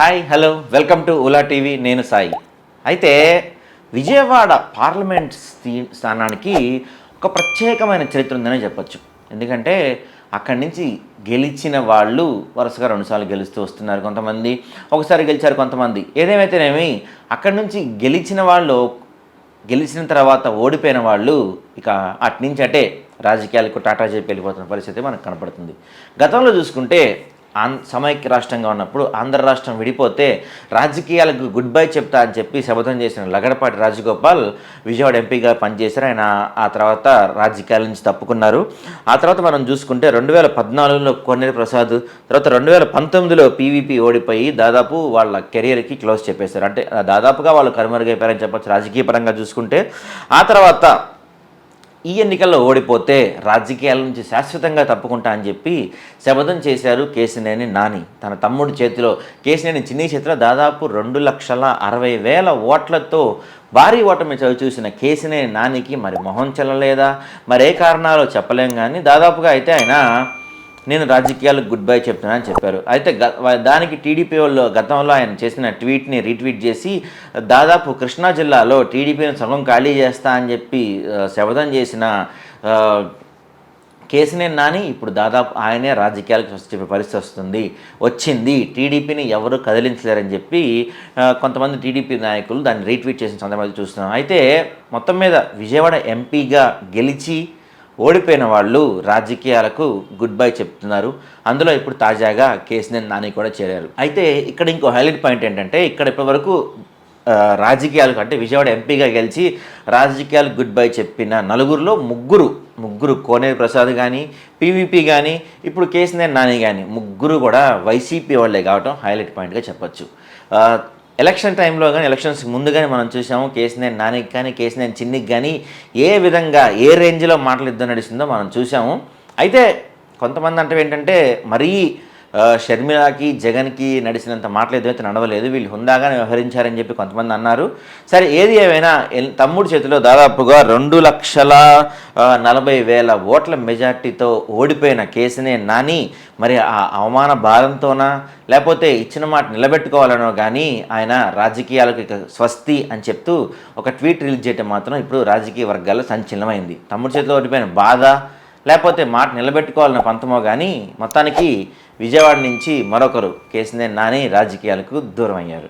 Hi hello welcome to Ola TV. నేను సాయి. అయితే Vijayawada parliament స్థానానికి ఒక ప్రత్యేకమైన చరిత్ర ఉందనే చెప్పచ్చు. ఎందుకంటే అక్కడి నుంచి గెలిచిన వాళ్ళు వరుసగా 2 సార్లు గెలుస్తూ వస్తున్నారు. కొంతమంది ఒకసారి గెలిచారు, కొంతమంది. ఏదేమైతేనేమి అక్కడి నుంచి గెలిచిన తర్వాత ఓడిపోయిన వాళ్ళు ఇక అట్నుంచి అటే రాజకీయాలకు టాటా చెప్పి వెళ్ళిపోతున్న పరిస్థితి మనకు కనపడుతుంది. గతంలో చూసుకుంటే సమైక్య రాష్ట్రంగా ఉన్నప్పుడు ఆంధ్ర రాష్ట్రం విడిపోతే రాజకీయాలకు గుడ్ బై చెప్తా అని చెప్పి శపథం చేసిన లగడపాటి రాజగోపాల్ విజయవాడ ఎంపీగా పనిచేశారు. ఆయన ఆ తర్వాత రాజకీయాల నుంచి తప్పుకున్నారు. ఆ తర్వాత మనం చూసుకుంటే 2014లో కొన్నేరు ప్రసాద్, తర్వాత 2019లో పీవీపీ ఓడిపోయి దాదాపు వాళ్ళ కెరియర్కి క్లోజ్ చెప్పేశారు. అంటే దాదాపుగా వాళ్ళు కనుమరుగైపోయారని చెప్పచ్చు రాజకీయ పరంగా చూసుకుంటే. ఆ తర్వాత ఈ ఎన్నికల్లో ఓడిపోతే రాజకీయాల నుంచి శాశ్వతంగా తప్పుకుంటా అని చెప్పి శపథం చేశారు కేశినేని నాని. తన తమ్ముడి చేతిలో, కేశినేని చిన్ని చేతిలో దాదాపు 2,60,000 ఓట్లతో భారీ ఓటమి చూసిన కేశినేని నానికి మరి మొహం చెల్లలేదా, మరే కారణాలు చెప్పలేం. కానీ దాదాపుగా అయితే ఆయన నేను రాజకీయాలకు గుడ్ బై చెప్తున్నానని చెప్పారు. అయితే దానికి టీడీపీ వాళ్ళు గతంలో ఆయన చేసిన ట్వీట్ని రీట్వీట్ చేసి దాదాపు కృష్ణా జిల్లాలో టీడీపీని సగం ఖాళీ చేస్తా అని చెప్పి శపథం చేసిన కేశినేని నాని ఇప్పుడు దాదాపు ఆయనే రాజకీయాలకు చెప్పే పరిస్థితి వచ్చింది. టీడీపీని ఎవరు కదిలించలేరని చెప్పి కొంతమంది టీడీపీ నాయకులు దాన్ని రీట్వీట్ చేసిన సందర్భాలు చూస్తున్నాం. అయితే మొత్తం మీద విజయవాడ ఎంపీగా గెలిచి ఓడిపోయిన వాళ్ళు రాజకీయాలకు గుడ్ బై చెప్తున్నారు. అందులో ఇప్పుడు తాజాగా కేశినేని నాని కూడా చేరారు. అయితే ఇక్కడ ఇంకో హైలైట్ పాయింట్ ఏంటంటే, ఇక్కడ ఇప్పటివరకు రాజకీయాలకు అంటే విజయవాడ ఎంపీగా గెలిచి రాజకీయాలకు గుడ్ బై చెప్పిన నలుగురిలో ముగ్గురు కోనేరు ప్రసాద్ కానీ, పీవీపీ కానీ, ఇప్పుడు కేశినేని నాని కానీ ముగ్గురు కూడా వైసీపీ వాళ్ళే కావటం హైలైట్ పాయింట్గా చెప్పచ్చు. ఎలక్షన్ టైంలో కానీ ఎలక్షన్స్ ముందు కానీ మనం చూసాము కేశినేని నానికి కానీ కేశినేని చిన్నికి కానీ ఏ విధంగా ఏ రేంజ్లో మాటలు యుద్ధం నడిచిందో మనం చూసాము. అయితే కొంతమంది అంటే ఏంటంటే మరీ షర్మిలాకి జగన్కి నడిచినంత మాటలు ఏదైతే నడవలేదు, వీళ్ళు హుందాగానే వ్యవహరించారని చెప్పి కొంతమంది అన్నారు. సరే ఏది ఏమైనా తమ్ముడి చేతిలో దాదాపుగా 2,40,000 ఓట్ల మెజార్టీతో ఓడిపోయిన కేశినేని నాని మరి ఆ అవమాన భారంతోనా లేకపోతే ఇచ్చిన మాట నిలబెట్టుకోవాలనో కానీ ఆయన రాజకీయాలకు స్వస్తి అని చెప్తూ ఒక ట్వీట్ రిలీజ్ చేయడం మాత్రం ఇప్పుడు రాజకీయ వర్గాల్లో సంచలనమైంది. తమ్ముడి చేతిలో ఓడిపోయిన బాధ లేకపోతే మాట నిలబెట్టుకోవాలన్న పంతమో కానీ మొత్తానికి విజయవాడ నుంచి మరొకరు కేశినేని నాని రాజకీయాలకు దూరం అయ్యారు.